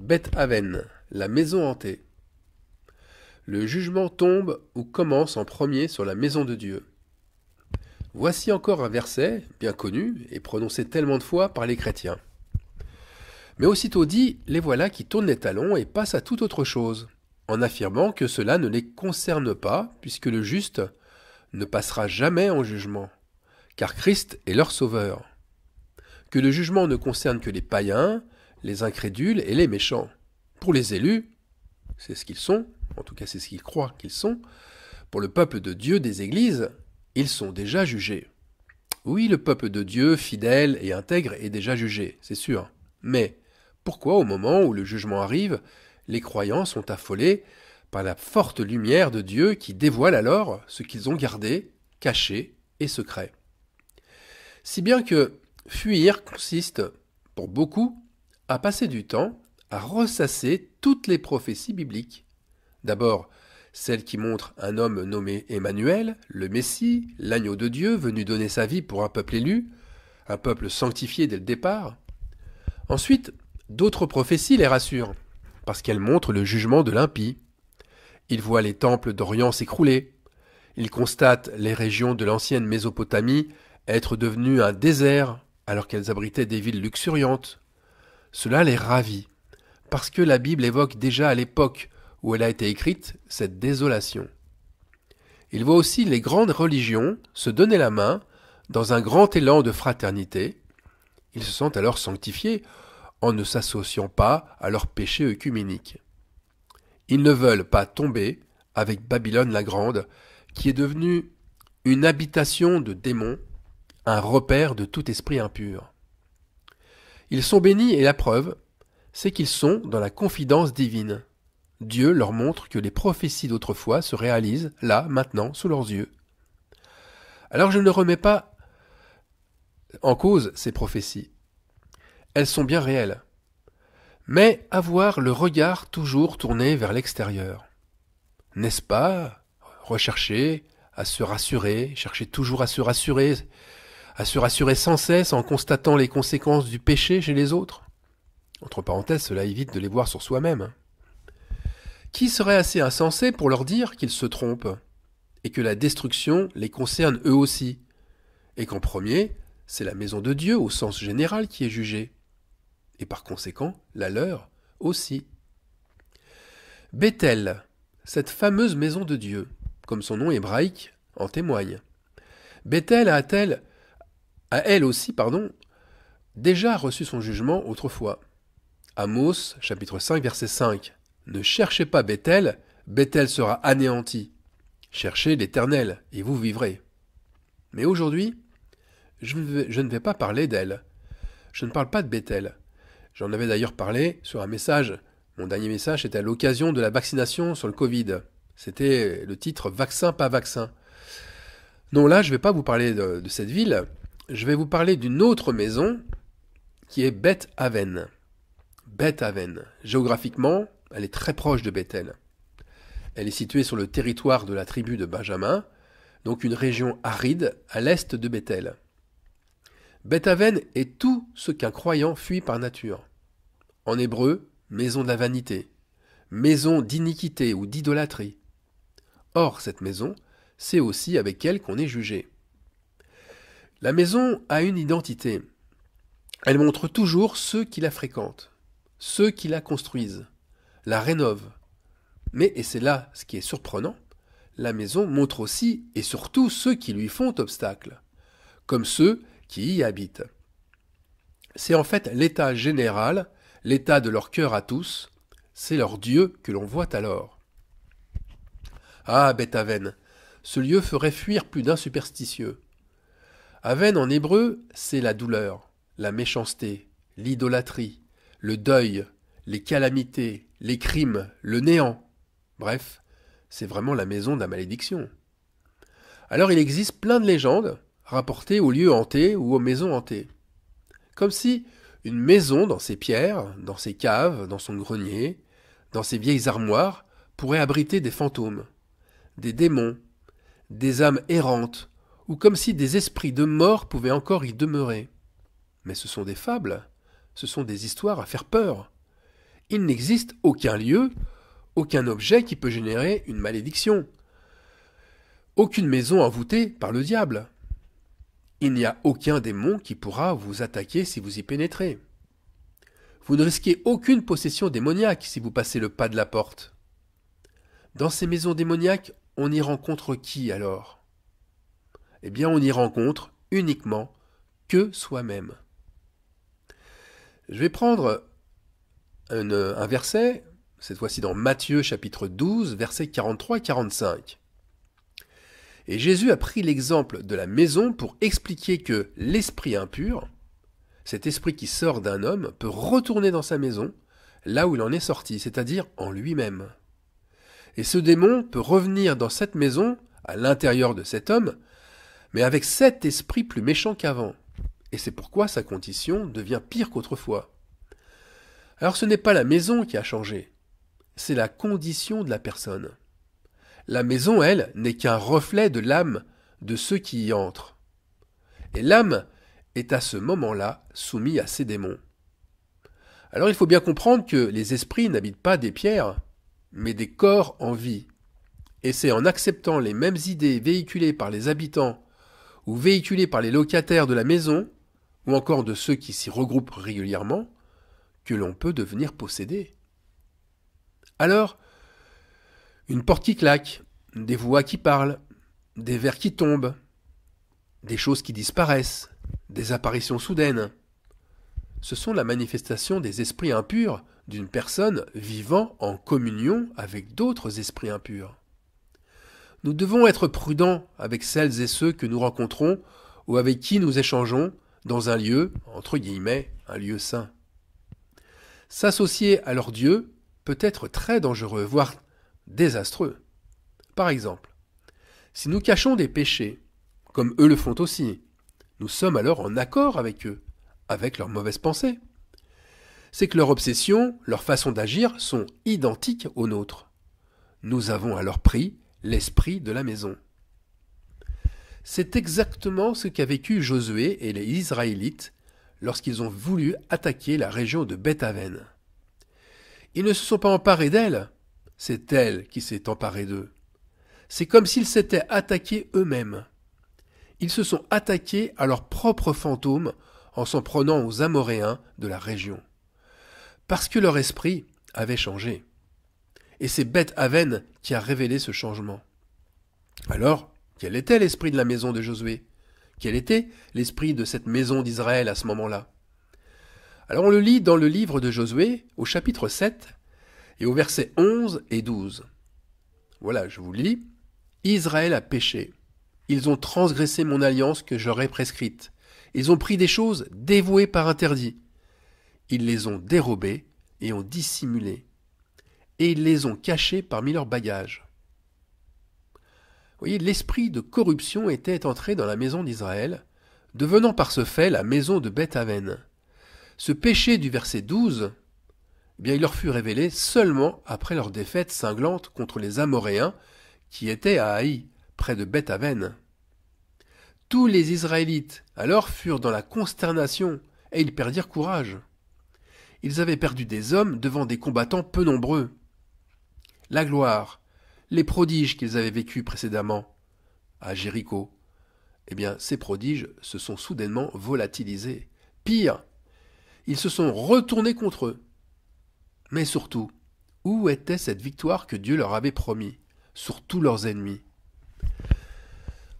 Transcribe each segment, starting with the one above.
Beth-Aven, la maison hantée. Le jugement tombe ou commence en premier sur la maison de Dieu. Voici encore un verset, bien connu et prononcé tellement de fois par les chrétiens. Mais aussitôt dit, les voilà qui tournent les talons et passent à toute autre chose, en affirmant que cela ne les concerne pas, puisque le juste ne passera jamais en jugement, car Christ est leur sauveur. Que le jugement ne concerne que les païens, les incrédules et les méchants. Pour les élus, c'est ce qu'ils sont, en tout cas c'est ce qu'ils croient qu'ils sont, pour le peuple de Dieu des églises, ils sont déjà jugés. Oui, le peuple de Dieu, fidèle et intègre, est déjà jugé, c'est sûr. Mais pourquoi, au moment où le jugement arrive, les croyants sont affolés par la forte lumière de Dieu qui dévoile alors ce qu'ils ont gardé, caché et secret? Si bien que fuir consiste, pour beaucoup, à passer du temps à ressasser toutes les prophéties bibliques. D'abord, celles qui montrent un homme nommé Emmanuel, le Messie, l'agneau de Dieu venu donner sa vie pour un peuple élu, un peuple sanctifié dès le départ. Ensuite, d'autres prophéties les rassurent, parce qu'elles montrent le jugement de l'impie. Ils voient les temples d'Orient s'écrouler. Ils constatent les régions de l'ancienne Mésopotamie être devenues un désert alors qu'elles abritaient des villes luxuriantes. Cela les ravit, parce que la Bible évoque déjà à l'époque où elle a été écrite cette désolation. Ils voient aussi les grandes religions se donner la main dans un grand élan de fraternité. Ils se sentent alors sanctifiés en ne s'associant pas à leurs péchés œcuméniques. Ils ne veulent pas tomber avec Babylone la Grande, qui est devenue une habitation de démons, un repère de tout esprit impur. Ils sont bénis et la preuve, c'est qu'ils sont dans la confidence divine. Dieu leur montre que les prophéties d'autrefois se réalisent là, maintenant, sous leurs yeux. Alors je ne remets pas en cause ces prophéties. Elles sont bien réelles. Mais avoir le regard toujours tourné vers l'extérieur. N'est-ce pas rechercher à se rassurer, chercher toujours à se rassurer sans cesse en constatant les conséquences du péché chez les autres? Entre parenthèses, cela évite de les voir sur soi-même. Qui serait assez insensé pour leur dire qu'ils se trompent, et que la destruction les concerne eux aussi, et qu'en premier, c'est la maison de Dieu au sens général qui est jugée, et par conséquent, la leur aussi. Bethel, cette fameuse maison de Dieu, comme son nom hébraïque en témoigne. Bethel a elle aussi, déjà reçu son jugement autrefois. Amos, chapitre 5, verset 5. Ne cherchez pas Bethel, Bethel sera anéanti. Cherchez l'Éternel, et vous vivrez. Mais aujourd'hui, je ne vais pas parler d'elle. Je ne parle pas de Bethel. J'en avais d'ailleurs parlé sur un message. Mon dernier message était à l'occasion de la vaccination sur le Covid. C'était le titre « Vaccin, pas vaccin ». Non, là, je ne vais pas vous parler de cette ville. Je vais vous parler d'une autre maison qui est Beth-Aven. Beth-Aven. Géographiquement, elle est très proche de Bethel. Elle est située sur le territoire de la tribu de Benjamin, donc une région aride à l'est de Bethel. Beth-Aven est tout ce qu'un croyant fuit par nature. En hébreu, maison de la vanité, maison d'iniquité ou d'idolâtrie. Or, cette maison, c'est aussi avec elle qu'on est jugé. La maison a une identité. Elle montre toujours ceux qui la fréquentent, ceux qui la construisent, la rénovent. Mais, et c'est là ce qui est surprenant, la maison montre aussi et surtout ceux qui lui font obstacle, comme ceux qui y habitent. C'est en fait l'état général, l'état de leur cœur à tous, c'est leur Dieu que l'on voit alors. Ah, Beth-Aven, ce lieu ferait fuir plus d'un superstitieux. Aven en hébreu, c'est la douleur, la méchanceté, l'idolâtrie, le deuil, les calamités, les crimes, le néant. Bref, c'est vraiment la maison de la malédiction. Alors il existe plein de légendes rapportées aux lieux hantés ou aux maisons hantées. Comme si une maison dans ses pierres, dans ses caves, dans son grenier, dans ses vieilles armoires, pourrait abriter des fantômes, des démons, des âmes errantes, ou comme si des esprits de mort pouvaient encore y demeurer. Mais ce sont des fables, ce sont des histoires à faire peur. Il n'existe aucun lieu, aucun objet qui peut générer une malédiction. Aucune maison envoûtée par le diable. Il n'y a aucun démon qui pourra vous attaquer si vous y pénétrez. Vous ne risquez aucune possession démoniaque si vous passez le pas de la porte. Dans ces maisons démoniaques, on y rencontre qui alors? Eh bien, on y rencontre uniquement que soi-même. Je vais prendre un verset, cette fois-ci dans Matthieu chapitre 12, versets 43 et 45. Et Jésus a pris l'exemple de la maison pour expliquer que l'esprit impur, cet esprit qui sort d'un homme, peut retourner dans sa maison, là où il en est sorti, c'est-à-dire en lui-même. Et ce démon peut revenir dans cette maison, à l'intérieur de cet homme, mais avec 7 esprits plus méchants qu'avant. Et c'est pourquoi sa condition devient pire qu'autrefois. Alors ce n'est pas la maison qui a changé, c'est la condition de la personne. La maison, elle, n'est qu'un reflet de l'âme de ceux qui y entrent. Et l'âme est à ce moment-là soumise à ces démons. Alors il faut bien comprendre que les esprits n'habitent pas des pierres, mais des corps en vie. Et c'est en acceptant les mêmes idées véhiculées par les habitants ou véhiculées par les locataires de la maison, ou encore de ceux qui s'y regroupent régulièrement, que l'on peut devenir possédé. Alors, une porte qui claque, des voix qui parlent, des vers qui tombent, des choses qui disparaissent, des apparitions soudaines. Ce sont la manifestation des esprits impurs d'une personne vivant en communion avec d'autres esprits impurs. Nous devons être prudents avec celles et ceux que nous rencontrons ou avec qui nous échangeons dans un lieu, entre guillemets, un lieu saint. S'associer à leur Dieu peut être très dangereux, voire désastreux. Par exemple, si nous cachons des péchés, comme eux le font aussi, nous sommes alors en accord avec eux, avec leurs mauvaises pensées. C'est que leur obsession, leur façon d'agir sont identiques aux nôtres. Nous avons alors pris l'esprit de la maison. C'est exactement ce qu'a vécu Josué et les Israélites lorsqu'ils ont voulu attaquer la région de Beth-Aven. Ils ne se sont pas emparés d'elle, c'est elle qui s'est emparée d'eux. C'est comme s'ils s'étaient attaqués eux-mêmes. Ils se sont attaqués à leurs propres fantômes en s'en prenant aux Amoréens de la région. Parce que leur esprit avait changé. Et c'est Beth-Aven qui a révélé ce changement. Alors, quel était l'esprit de la maison de Josué? Quel était l'esprit de cette maison d'Israël à ce moment-là? Alors on le lit dans le livre de Josué, au chapitre 7, et au verset 11 et 12. Voilà, je vous le lis. Israël a péché. Ils ont transgressé mon alliance que j'aurais prescrite. Ils ont pris des choses dévouées par interdit. Ils les ont dérobées et ont dissimulées. Et ils les ont cachées parmi leurs bagages. Vous voyez, l'esprit de corruption était entré dans la maison d'Israël, devenant par ce fait la maison de Beth-Aven. Ce péché du verset 12, eh bien, il leur fut révélé seulement après leur défaite cinglante contre les Amoréens qui étaient à Haï, près de Beth-Aven. Tous les Israélites alors furent dans la consternation et ils perdirent courage. Ils avaient perdu des hommes devant des combattants peu nombreux. La gloire, les prodiges qu'ils avaient vécus précédemment à Jéricho, eh bien, ces prodiges se sont soudainement volatilisés. Pire, ils se sont retournés contre eux. Mais surtout, où était cette victoire que Dieu leur avait promis sur tous leurs ennemis?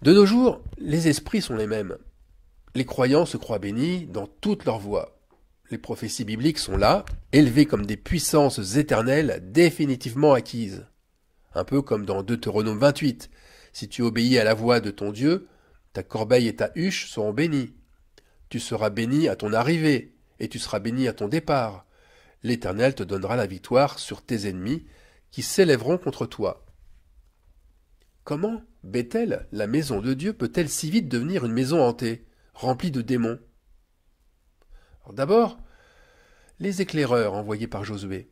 De nos jours, les esprits sont les mêmes. Les croyants se croient bénis dans toutes leurs voies. Les prophéties bibliques sont là, élevées comme des puissances éternelles définitivement acquises. Un peu comme dans Deutéronome 28. Si tu obéis à la voix de ton Dieu, ta corbeille et ta huche seront bénies. Tu seras béni à ton arrivée, et tu seras béni à ton départ. L'Éternel te donnera la victoire sur tes ennemis qui s'élèveront contre toi. Comment Bethel, la maison de Dieu, peut-elle si vite devenir une maison hantée, remplie de démons? D'abord, les éclaireurs envoyés par Josué.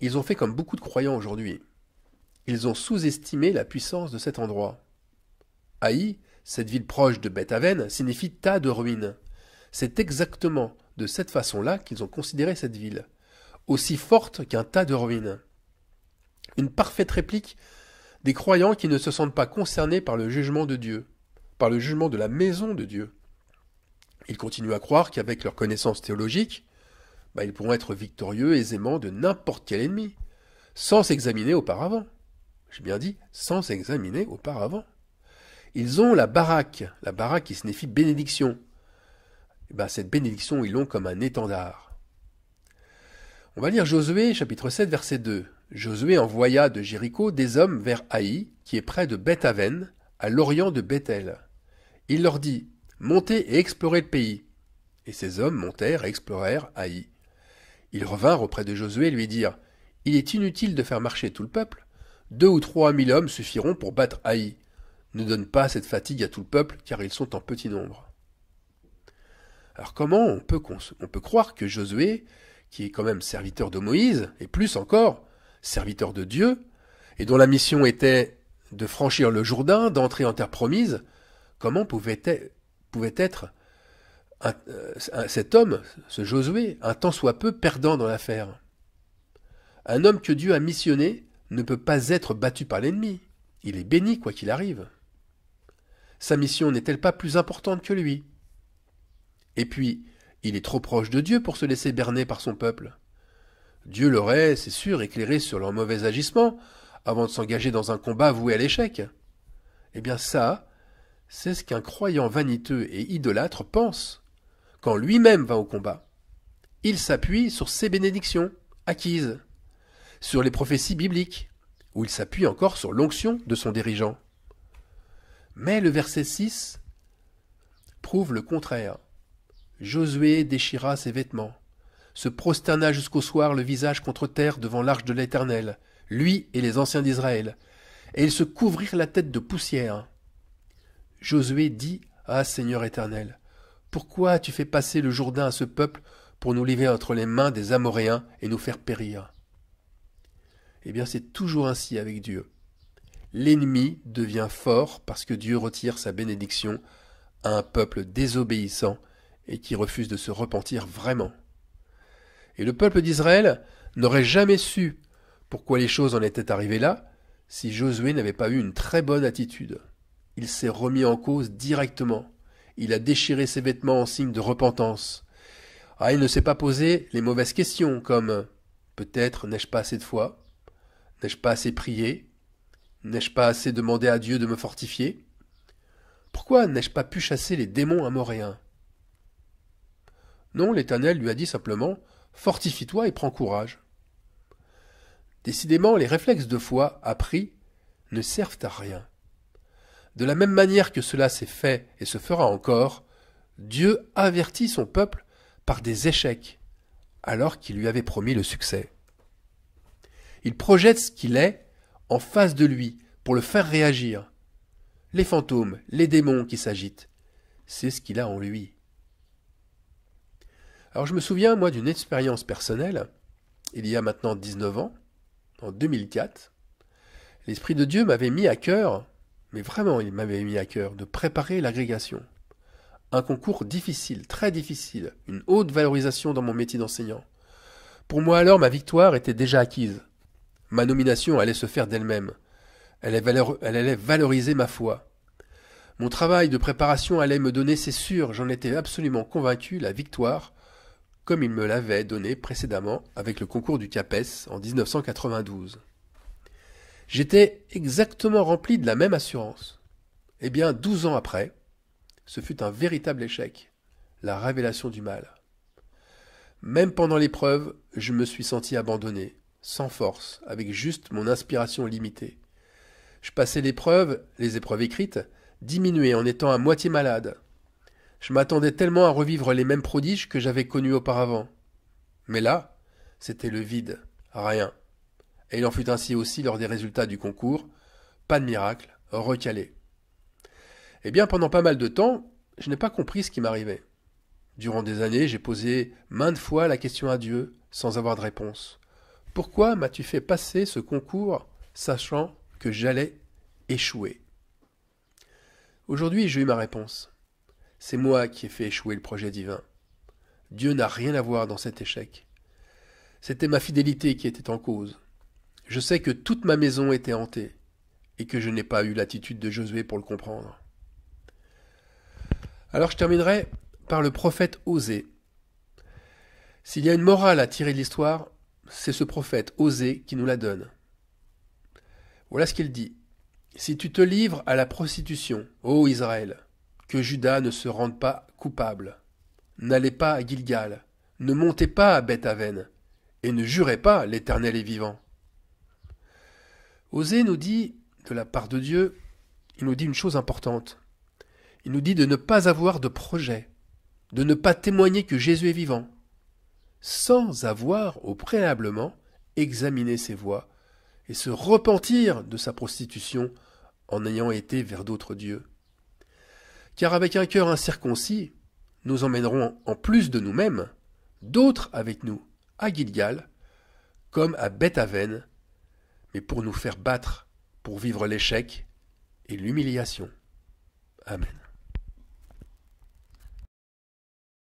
Ils ont fait comme beaucoup de croyants aujourd'hui. Ils ont sous-estimé la puissance de cet endroit. Haï, cette ville proche de Beth-Aven, signifie tas de ruines. C'est exactement de cette façon-là qu'ils ont considéré cette ville. aussi forte qu'un tas de ruines. Une parfaite réplique des croyants qui ne se sentent pas concernés par le jugement de Dieu, par le jugement de la maison de Dieu. Ils continuent à croire qu'avec leur connaissance théologique, ils pourront être victorieux aisément de n'importe quel ennemi, sans s'examiner auparavant. J'ai bien dit, sans s'examiner auparavant. Ils ont la baraque qui signifie bénédiction. Cette bénédiction, ils l'ont comme un étendard. On va lire Josué, chapitre 7, verset 2. Josué envoya de Jéricho des hommes vers Haï, qui est près de Beth-Aven, à l'orient de Bethel. Il leur dit, montez et explorez le pays. Et ces hommes montèrent et explorèrent Haï. Ils revinrent auprès de Josué et lui dirent, il est inutile de faire marcher tout le peuple. 2 ou 3 000 hommes suffiront pour battre Haï. Ne donne pas cette fatigue à tout le peuple, car ils sont en petit nombre. Alors comment on peut croire que Josué, qui est quand même serviteur de Moïse, et plus encore, serviteur de Dieu, et dont la mission était de franchir le Jourdain, d'entrer en terre promise, comment pouvait être cet homme, ce Josué, un tant soit peu perdant dans l'affaire? Un homme que Dieu a missionné ne peut pas être battu par l'ennemi. Il est béni quoi qu'il arrive. Sa mission n'est-elle pas plus importante que lui? Et puis, il est trop proche de Dieu pour se laisser berner par son peuple. Dieu l'aurait, c'est sûr, éclairé sur leur mauvais agissement avant de s'engager dans un combat voué à l'échec. Eh bien ça, c'est ce qu'un croyant vaniteux et idolâtre pense quand lui-même va au combat. Il s'appuie sur ses bénédictions acquises, sur les prophéties bibliques, ou il s'appuie encore sur l'onction de son dirigeant. Mais le verset 6 prouve le contraire. Josué déchira ses vêtements, se prosterna jusqu'au soir le visage contre terre devant l'arche de l'Éternel, lui et les anciens d'Israël, et ils se couvrirent la tête de poussière. Josué dit, ah Seigneur éternel, pourquoi as-tu fait passer le Jourdain à ce peuple pour nous livrer entre les mains des Amoréens et nous faire périr? Eh bien c'est toujours ainsi avec Dieu. L'ennemi devient fort parce que Dieu retire sa bénédiction à un peuple désobéissant et qui refuse de se repentir vraiment. Et le peuple d'Israël n'aurait jamais su pourquoi les choses en étaient arrivées là si Josué n'avait pas eu une très bonne attitude. Il s'est remis en cause directement. Il a déchiré ses vêtements en signe de repentance. Il ne s'est pas posé les mauvaises questions comme « peut-être n'ai-je pas assez de foi? N'ai-je pas assez prié? N'ai-je pas assez demandé à Dieu de me fortifier? Pourquoi n'ai-je pas pu chasser les démons amoréens ?» Non, l'Éternel lui a dit simplement « fortifie-toi et prends courage ». Décidément, les réflexes de foi appris ne servent à rien. De la même manière que cela s'est fait et se fera encore, Dieu avertit son peuple par des échecs, alors qu'il lui avait promis le succès. Il projette ce qu'il est en face de lui pour le faire réagir. Les fantômes, les démons qui s'agitent, c'est ce qu'il a en lui. Alors je me souviens, moi, d'une expérience personnelle, il y a maintenant 19 ans, en 2004. L'Esprit de Dieu m'avait mis à cœur, mais vraiment il m'avait mis à cœur, de préparer l'agrégation. Un concours difficile, très difficile, une haute valorisation dans mon métier d'enseignant. Pour moi alors, ma victoire était déjà acquise. Ma nomination allait se faire d'elle-même. Elle allait valoriser ma foi. Mon travail de préparation allait me donner, c'est sûr, j'en étais absolument convaincu, la victoire, comme il me l'avait donnée précédemment avec le concours du CAPES en 1992. J'étais exactement rempli de la même assurance. Eh bien, 12 ans après, ce fut un véritable échec, la révélation du mal. Même pendant l'épreuve, je me suis senti abandonné, sans force, avec juste mon inspiration limitée. Je passais les épreuves écrites, diminuées en étant à moitié malade. Je m'attendais tellement à revivre les mêmes prodiges que j'avais connus auparavant. Mais là, c'était le vide, rien. Et il en fut ainsi aussi lors des résultats du concours, pas de miracle, recalé. Eh bien, pendant pas mal de temps, je n'ai pas compris ce qui m'arrivait. Durant des années, j'ai posé maintes fois la question à Dieu, sans avoir de réponse. Pourquoi m'as-tu fait passer ce concours, sachant que j'allais échouer? Aujourd'hui, j'ai eu ma réponse. C'est moi qui ai fait échouer le projet divin. Dieu n'a rien à voir dans cet échec. C'était ma fidélité qui était en cause. Je sais que toute ma maison était hantée, et que je n'ai pas eu l'attitude de Josué pour le comprendre. Alors je terminerai par le prophète Osée. S'il y a une morale à tirer de l'histoire, c'est ce prophète Osée qui nous la donne. Voilà ce qu'il dit. Si tu te livres à la prostitution, ô Israël, que Juda ne se rende pas coupable, n'allez pas à Gilgal, ne montez pas à Beth-Aven, et ne jurez pas, l'Éternel est vivant. Osée nous dit, de la part de Dieu, il nous dit une chose importante. Il nous dit de ne pas avoir de projet, de ne pas témoigner que Jésus est vivant, sans avoir au préalablement examiné ses voies et se repentir de sa prostitution en ayant été vers d'autres dieux. Car avec un cœur incirconcis, nous emmènerons en plus de nous-mêmes d'autres avec nous à Gilgal, comme à Beth-Aven, mais pour nous faire battre, pour vivre l'échec et l'humiliation. Amen.